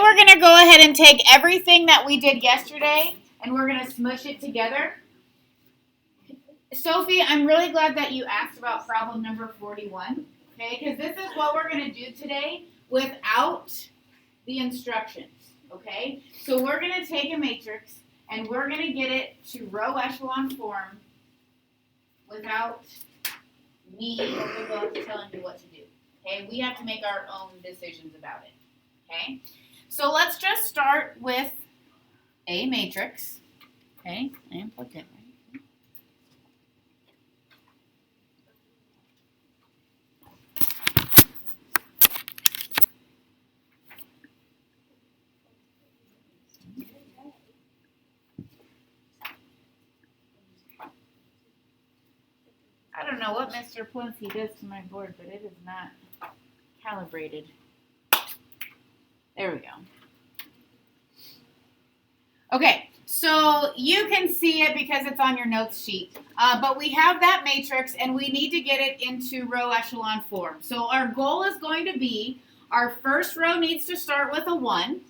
we're going to go ahead and take everything that we did yesterday and we're going to smush it together. Sophie, I'm really glad that you asked about problem number 41, okay? Because this is what we're going to do today without the instructions, okay? So we're going to take a matrix and we're going to get it to row echelon form without me or the book telling you what to do, okay? We have to make our own decisions about it, okay? So let's just start with a matrix, okay? I am plugged in, right? I don't know what Mr. Plincy does to my board, but it is not calibrated. There we go. Okay, so you can see it because it's on your notes sheet. But we have that matrix and we need to get it into row echelon form. So our goal is going to be our first row needs to start with a 1.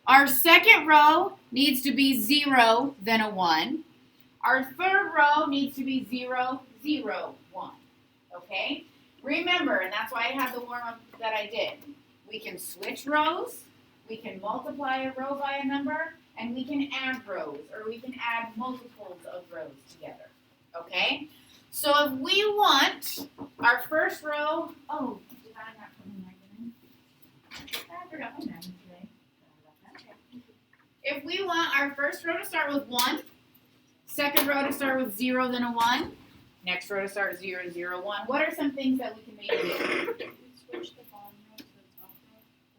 Our second row needs to be 0, then a 1. Our third row needs to be 0, 0, 1. Okay? Remember, and that's why I have the warm-up that I did. We can switch rows, we can multiply a row by a number, and we can add rows, or we can add multiples of rows together. Okay? So if we want our first row, oh, did I not put my magnet in? I forgot my magnet today. If we want our first row to start with 1, second row to start with 0, then a 1. Next row to start with 0, 0, 1. What are some things that we can maybe do? Switch the bottom row to the top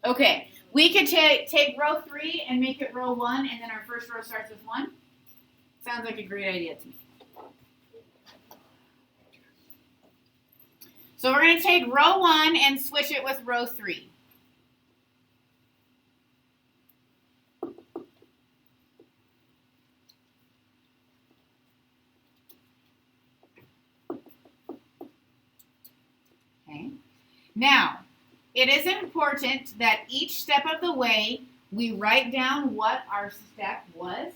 row. Okay. We could take row 3 and make it row 1, and then our first row starts with 1. Sounds like a great idea to me. So we're going to take row 1 and switch it with row 3. Okay. Now, it is important that each step of the way we write down what our step was.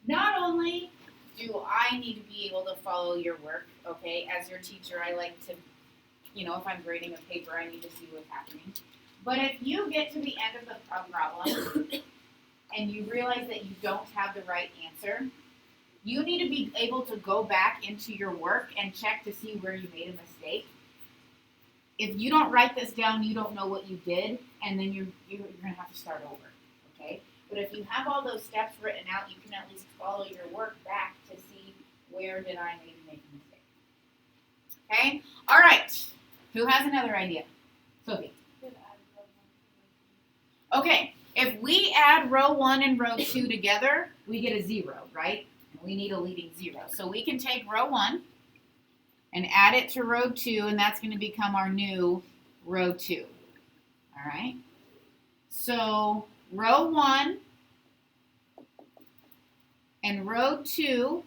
Not only do I need to be able to follow your work, okay, as your teacher, I like to, if I'm grading a paper, I need to see what's happening. But if you get to the end of the problem and you realize that you don't have the right answer, you need to be able to go back into your work and check to see where you made a mistake. If you don't write this down, you don't know what you did, and then you're going to have to start over, okay? But if you have all those steps written out, you can at least follow your work back to see where did I maybe make a mistake. Okay? All right. Who has another idea? Sophie. Okay. If we add row 1 and row 2 together, we get a 0, right? And we need a leading 0. So we can take row 1 and add it to row 2, and that's going to become our new row 2. All right? So row 1 and row 3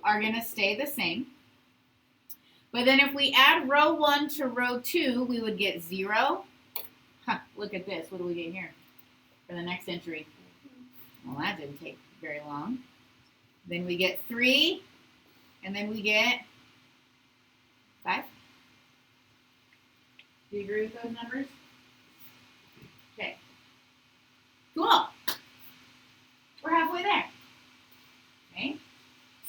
are going to stay the same. But then if we add row 1 to row 2, we would get 0. Look at this. What do we get here for the next entry? Well, that didn't take very long. Then we get 3, and then we get 5. Do you agree with those numbers? Okay. Cool. We're halfway there. Okay.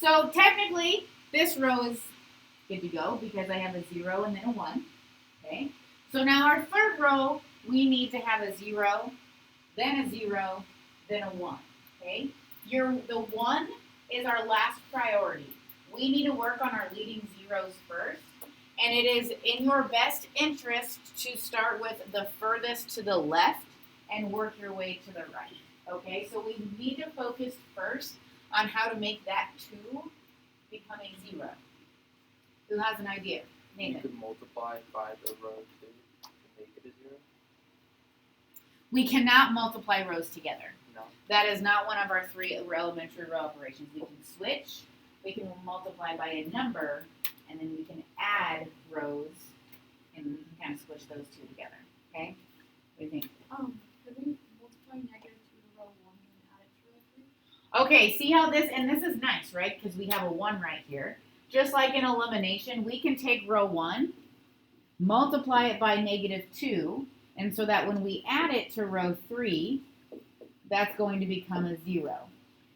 So technically, this row is good to go because I have a 0 and then a 1. Okay. So now our third row, we need to have a 0, then a 0, then a 1. Okay. The 1 is our last priority. We need to work on our leading zeros first. And it is in your best interest to start with the furthest to the left and work your way to the right. Okay, so we need to focus first on how to make that 2 become a 0. Who has an idea? Nathan. You could multiply by the row 2 to make it a 0? We cannot multiply rows together. No. That is not one of our 3 elementary row operations. We can switch, we can multiply by a number, and then we can add rows and we can kind of squish those two together. Okay? What do you think? Could we multiply negative 2 to row 1 and add it to row 3? Okay, see how this is nice, right? Because we have a 1 right here. Just like in elimination, we can take row 1, multiply it by negative 2, and so that when we add it to row 3, that's going to become a 0.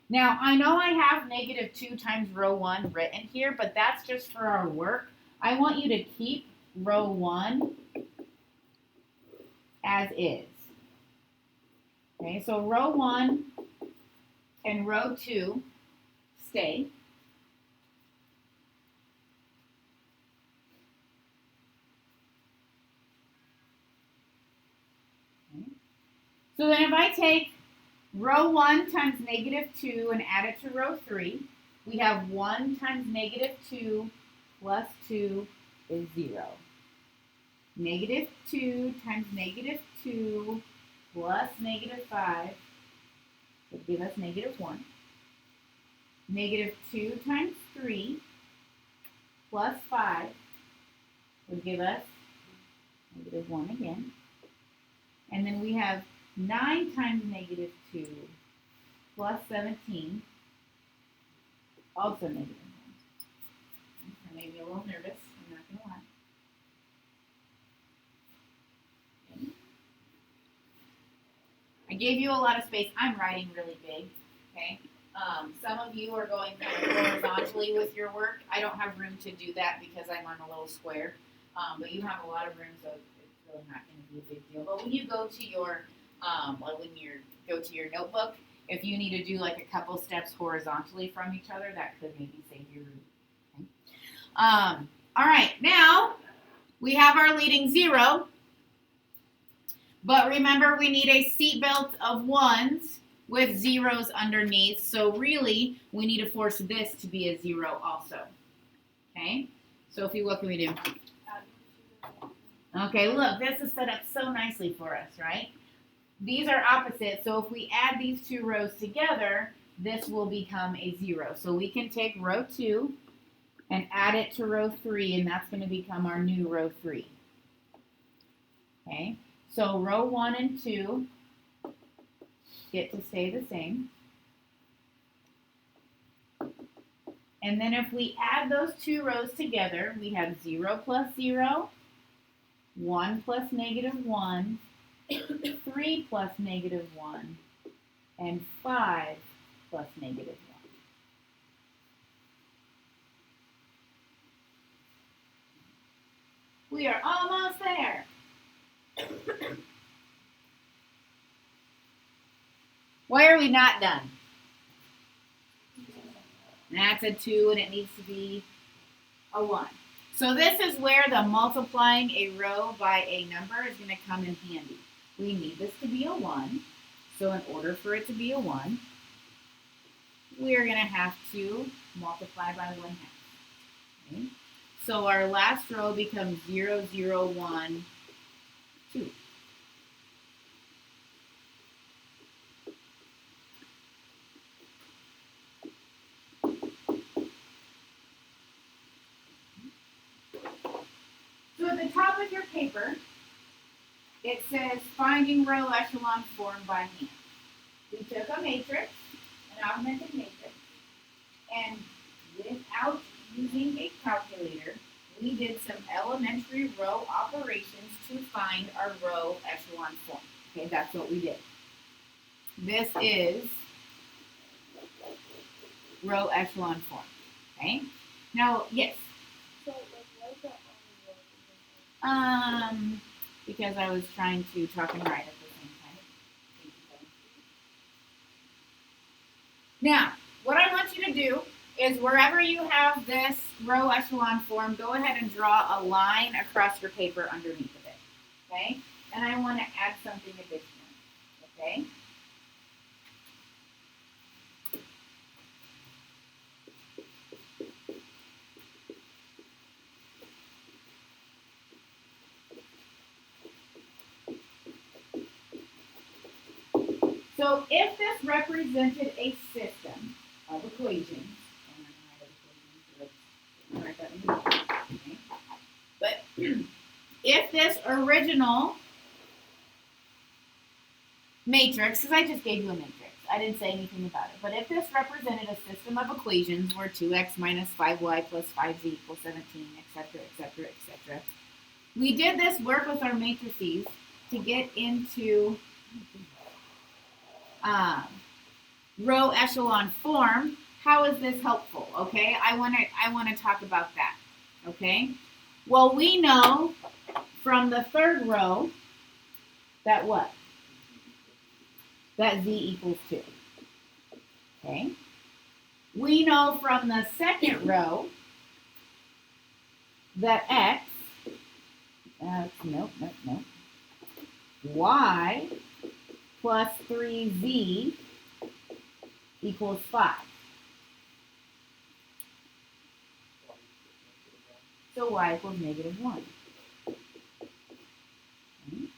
Now, I know I have negative 2 times row 1 written here, but that's just for our work. I want you to keep row 1 as is. Okay, so row 1 and row 2 stay. Okay. So then if I take row 1 times negative 2 and add it to row 3, we have 1 times negative 2 plus 2 is 0. Negative 2 times negative 2 plus negative 5 would give us negative 1. Negative 2 times 3 plus 5 would give us negative 1 again. And then we have 9 times negative 2 plus 17, also negative 1. That made me a little nervous, I'm not going to lie. Okay. I gave you a lot of space. I'm writing really big, okay? Some of you are going kind of horizontally with your work. I don't have room to do that because I'm on a little square, but you have a lot of room, so it's really not going to be a big deal. But when you go to your go to your notebook, if you need to do like a couple steps horizontally from each other, that could maybe save your room. Okay? All right, now we have our leading 0, but remember we need a seatbelt of 1s with 0s underneath, so really we need to force this to be a 0 also. Okay, Sophie, what can we do? Add 2 to row 1. Okay, look, this is set up so nicely for us, right? These are opposite, so if we add these 2 rows together, this will become a 0. So we can take row 2 and add it to row 3, and that's going to become our new row 3. Okay, so row 1 and 2 get to stay the same. And then if we add those 2 rows together, we have 0 plus 0, 1 plus negative 1, 3 plus negative 1, and 5 plus negative 1. We are almost there. Why are we not done? That's a 2 and it needs to be a 1. So this is where the multiplying a row by a number is going to come in handy. We need this to be a 1. So in order for it to be a 1, we're going to have to multiply by 1/2. Okay? So our last row becomes 0, 0, 1, 2. So at the top of your paper, it says finding row echelon form by hand. We took a matrix, an augmented matrix, and without using a calculator, we did some elementary row operations to find our row echelon form. Okay, that's what we did. This is row echelon form. Okay, now, yes. So, like, why is that on the row? Because I was trying to talk and write at the same time. Now, what I want you to do is wherever you have this row echelon form, go ahead and draw a line across your paper underneath of it. Okay? And I want to add something additional. Okay? So if this represented a system of equations, but if this original matrix, because I just gave you a matrix, I didn't say anything about it, but if this represented a system of equations where 2x minus 5y plus 5z equals 17, etc., etc., etc., we did this work with our matrices to get into row echelon form. How is this helpful? Okay, I want to talk about that. Okay, well, we know from the third row that what? That z equals 2. Okay, we know from the second row that x, y plus 3z equals 5. So y equals -1. Okay.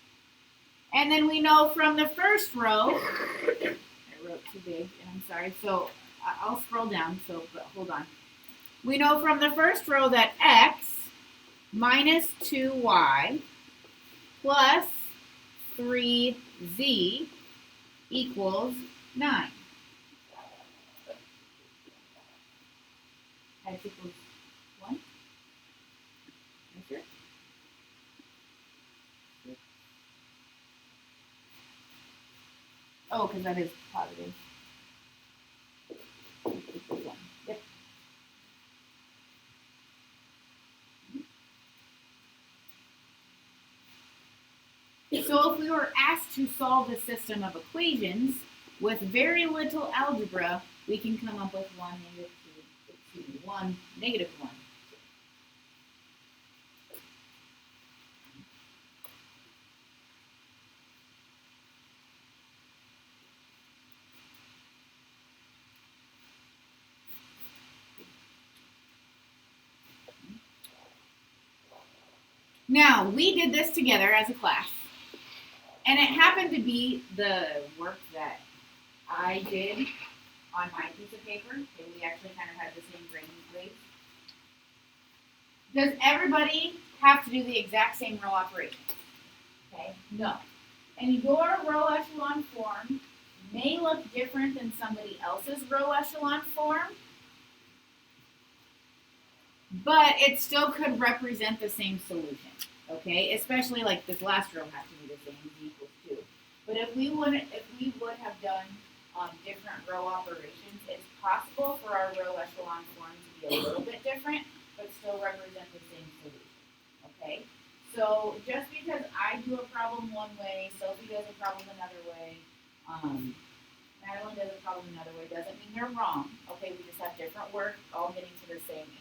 And then we know from the first row, I wrote too big, and I'm sorry, so I'll scroll down, but hold on. We know from the first row that x minus 2y plus 3z equals 9. X equals 1. Sure. Oh, because that is positive. X equals 1. Yep. So if we were asked to solve a system of equations with very little algebra, we can come up with 1, -1. Now, we did this together as a class, and it happened to be the work that I did on my piece of paper. Okay, we actually kind of had the same grading grade. Does everybody have to do the exact same row operation? Okay, no. And your row echelon form may look different than somebody else's row echelon form, but it still could represent the same solution. Okay, especially like this last row has to be the same, z equals 2. But if we would have done different row operations, it's possible for our row echelon form to be a little bit different, but still represent the same solution. Okay, so just because I do a problem one way, Sophie does a problem another way, Madeline does a problem another way, doesn't mean they're wrong. Okay, we just have different work, all getting to the same answer.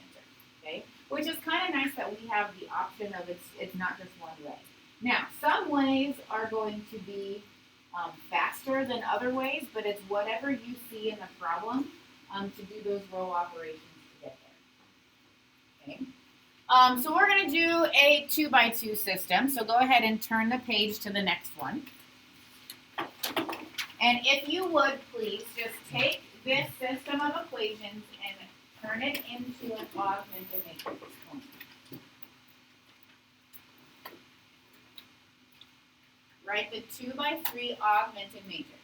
Okay, which is kind of nice that we have the option of it's not just one way. Now, some ways are going to be faster than other ways, but it's whatever you see in the problem to do those row operations to get there. Okay. So we're going to do a 2x2 system. So go ahead and turn the page to the next one. And if you would, please just take this system of equations and turn it into an augmented matrix. Write the 2x3 augmented matrix.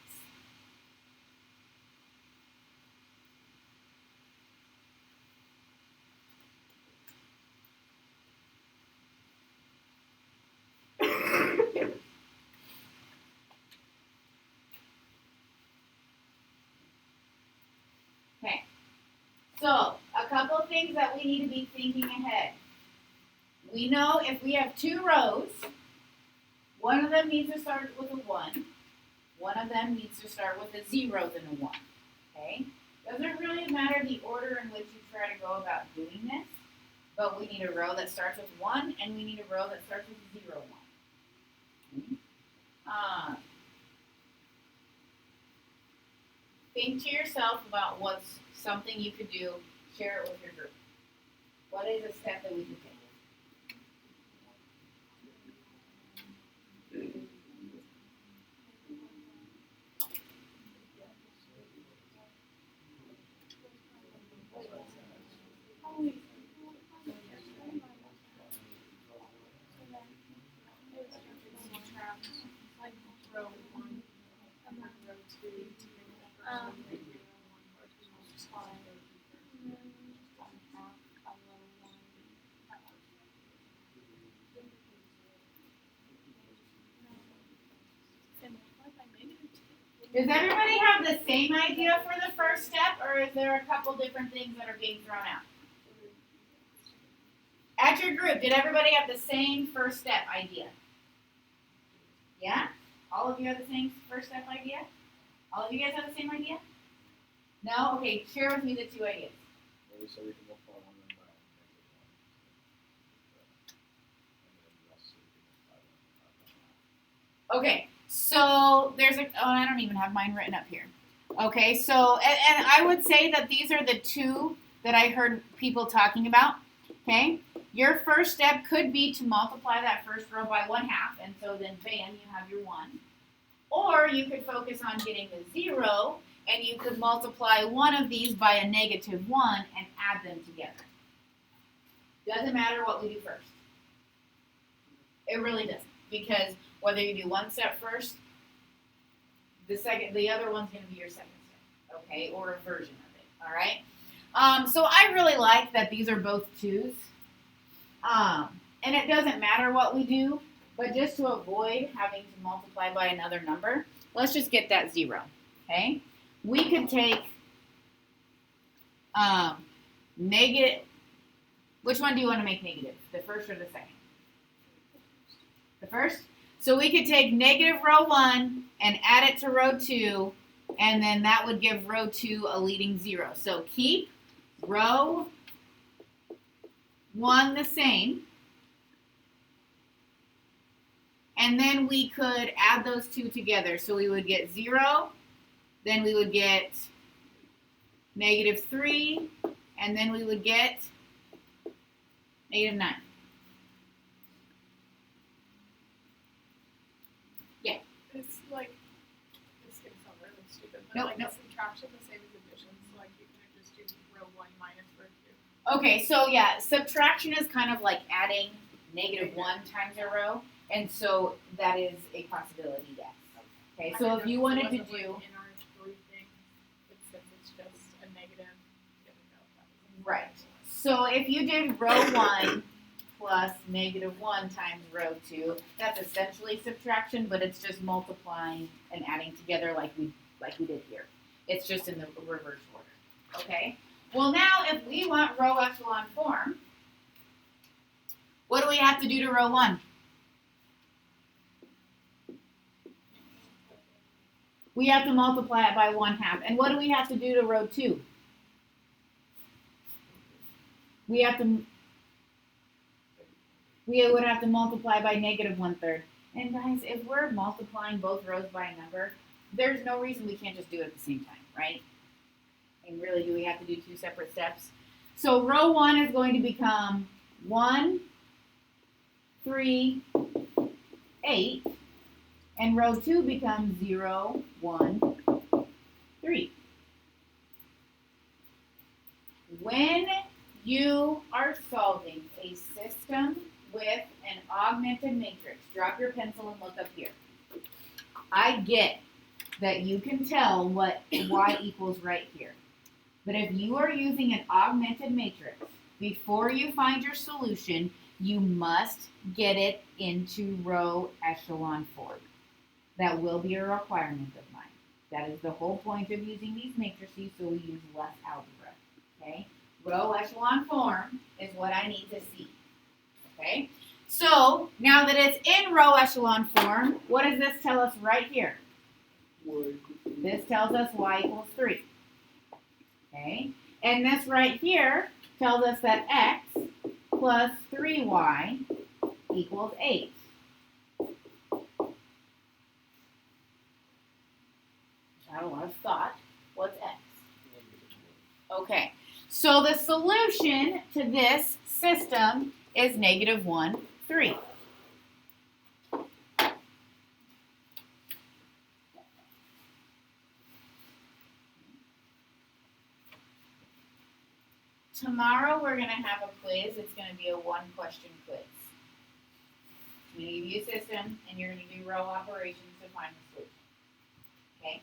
Okay, so a couple of things that we need to be thinking ahead. We know if we have two rows, one of them needs to start with a 1. One of them needs to start with a 0 then a 1. Okay? Doesn't really matter the order in which you try to go about doing this, but we need a row that starts with 1 and we need a row that starts with 0, 1. Think to yourself about what's something you could do. Share it with your group. What is a step that we can take? row 1 and then row 2 to make that row 1 or to multiply 1 half by row 1 at row 2. And multiply by -2. Does everybody have the same idea for the first step, or is there a couple different things that are being thrown out? At your group, did everybody have the same first step idea? Yeah? All of you have the same first step idea? All of you guys have the same idea? No? Okay, share with me the two ideas. So we can multiply one by -1. And then the rest we can multiply 1 by 1. Okay, so there's I don't even have mine written up here. Okay, so, and I would say that these are the two that I heard people talking about. Okay, your first step could be to multiply that first row by 1/2, and so then bam, you have your 1. Or you could focus on getting the 0, and you could multiply one of these by a -1 and add them together. Doesn't matter what we do first. It really doesn't, because whether you do one step first, the other one's going to be your second step, okay, or a version of it. All right. So I really like that these are both 2s, and it doesn't matter what we do, but just to avoid having to multiply by another number, let's just get that 0. Okay. We could take negative. Which one do you want to make negative? The first or the second? The first? So we could take negative row 1 and add it to row 2, and then that would give row 2 a leading 0. So keep row 1 the same, and then we could add those two together. So we would get 0, then we would get -3, and then we would get -9. It's like, this is gonna sound really stupid, but Nope, like nope. is subtraction the same as addition? So like you can just do row 1 minus row 2. Okay, so yeah, subtraction is kind of like adding -1 times a row, and so that is a possibility, yes. Okay, so if you wanted to do, in our grouping, since it's just a negative, didn't know if that was right, so if you did row 1 plus -1 times row 2, that's essentially subtraction, but it's just multiplying and adding together like we did here. It's just in the reverse order, okay? Well, now if we want row echelon form, what do we have to do to row 1? We have to multiply it by 1/2. And what do we have to do to row 2? We would have to multiply by -1/3. And guys, if we're multiplying both rows by a number, there's no reason we can't just do it at the same time, right? And really, do we have to do 2 separate steps? So row 1 is going to become 1, 3, 8, and row 2 becomes 0, 1, 3. When you are solving a system with an augmented matrix, drop your pencil and look up here. I get that you can tell what y equals right here. But if you are using an augmented matrix, before you find your solution, you must get it into row echelon form. That will be a requirement of mine. That is the whole point of using these matrices, so we use less algebra. Okay? Row echelon form is what I need to see. Okay? So, now that it's in row echelon form, what does this tell us right here? This tells us y equals 3. Okay? And this right here tells us that x plus 3y equals 8. I have a lot of thought. What's x? Okay. So the solution to this system is -1, 3. Tomorrow we're going to have a quiz. It's going to be a 1-question quiz. I'm going to give you a system, and you're going to do row operations to find the solution. Okay?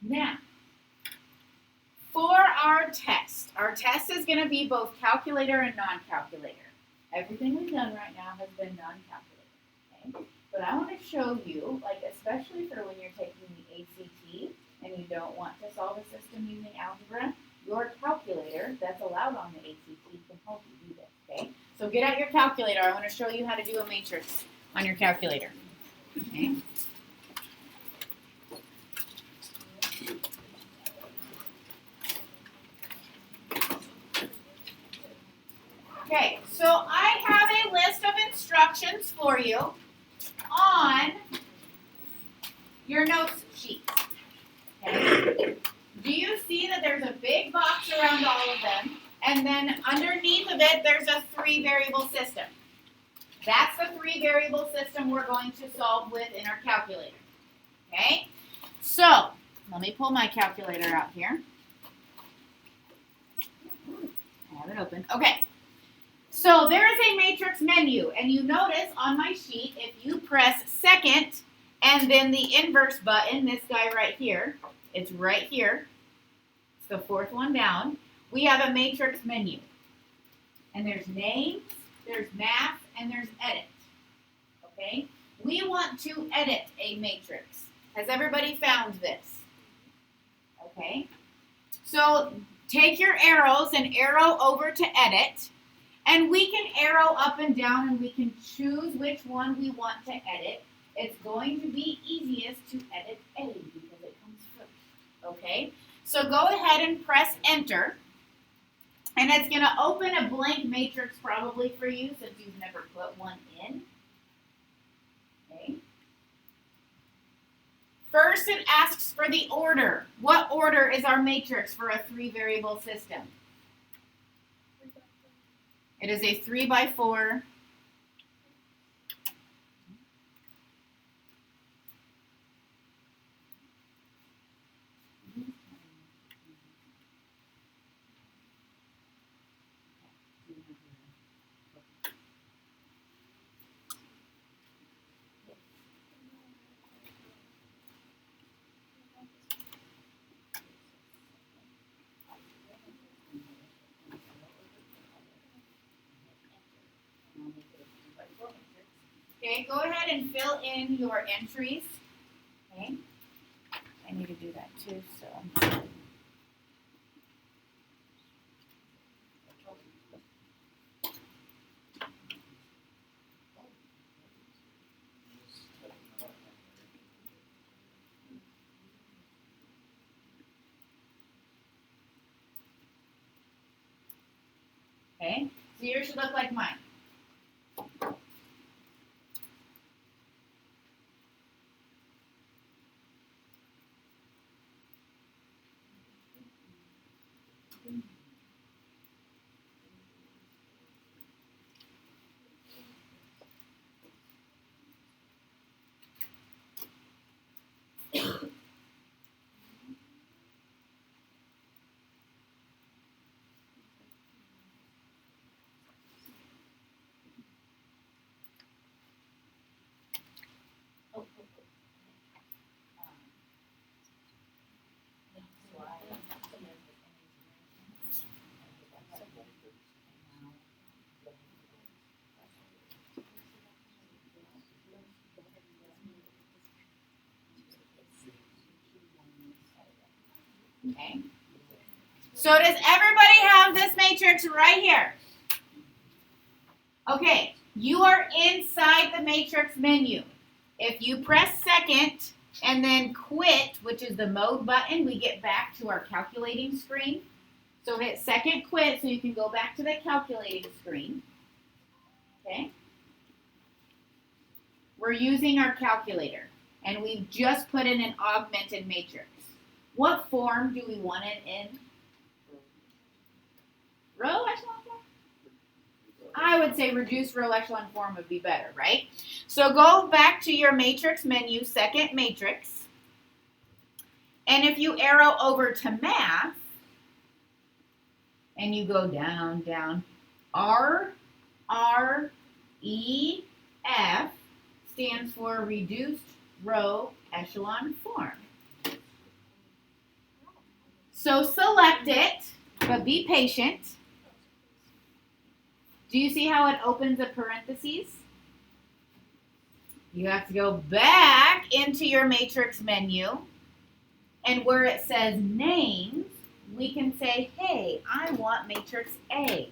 Now, for our test is going to be both calculator and non-calculator. Everything we've done right now has been non-calculator. Okay? But I want to show you, like especially for when you're taking the ACT and you don't want to solve a system using algebra, your calculator that's allowed on the ACT can help you do this. Okay? So get out your calculator. I want to show you how to do a matrix on your calculator. Okay? Okay, so I have a list of instructions for you on your notes sheet. Okay? Do you see that there's a big box around all of them, and then underneath of it there's a 3-variable system? That's the 3-variable system we're going to solve with in our calculator. Okay? So, let me pull my calculator out here. I have it open. Okay. So there is a matrix menu, and you notice on my sheet, if you press second and then the inverse button, this guy right here, it's right here, it's the 4th one down, we have a matrix menu. And there's names, there's math, and there's edit. Okay? We want to edit a matrix. Has everybody found this? Okay? So take your arrows and arrow over to edit. And we can arrow up and down and we can choose which one we want to edit. It's going to be easiest to edit A because it comes first. Okay? So go ahead and press enter. And it's going to open a blank matrix probably for you since you've never put one in. Okay? First it asks for the order. What order is our matrix for a 3-variable system? It is a 3x4. Okay, go ahead and fill in your entries. Okay, I need to do that too, so. Okay, so yours should look like mine. Okay. So does everybody have this matrix right here? Okay, you are inside the matrix menu. If you press second and then quit, which is the mode button, we get back to our calculating screen. So hit second quit so you can go back to the calculating screen. Okay. We're using our calculator, and we've just put in an augmented matrix. What form do we want it in? Row echelon form? I would say reduced row echelon form would be better, right? So go back to your matrix menu, second matrix. And if you arrow over to math, and you go down, down, R, EF stands for reduced row echelon form. So select it, but be patient. Do you see how it opens a parentheses? You have to go back into your matrix menu, and where it says names, we can say, hey, I want matrix A.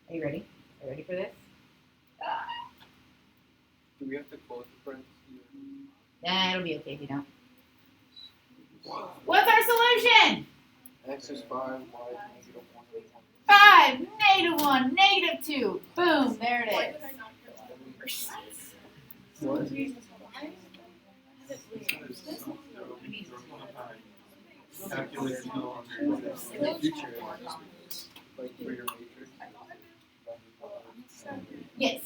Are you ready? Are you ready for this? Do we have to close the parentheses? Nah, it'll be okay if you don't. What's our solution? X is 5, y is -1. 5, -1, -2. Boom, there it Why is. did I not get that? What? Calculator no In the future, like for your matrix. Yes.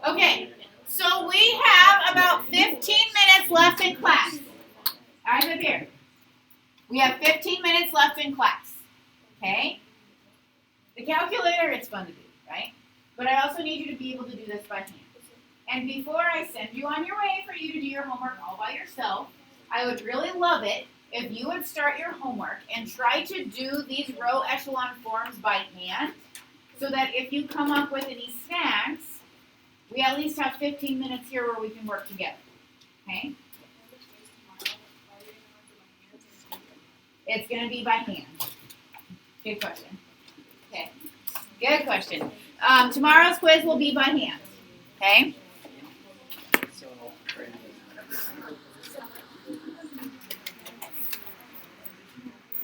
Okay, so we have about 15 minutes left in class. Eyes up here. We have 15 minutes left in class. Okay? The calculator, it's fun to do, right? But I also need you to be able to do this by hand. And before I send you on your way for you to do your homework all by yourself, I would really love it if you would start your homework and try to do these row echelon forms by hand, so that if you come up with any snacks, we at least have 15 minutes here where we can work together. Okay? It's going to be by hand. Good question. Okay. Good question. Tomorrow's quiz will be by hand. Okay? So,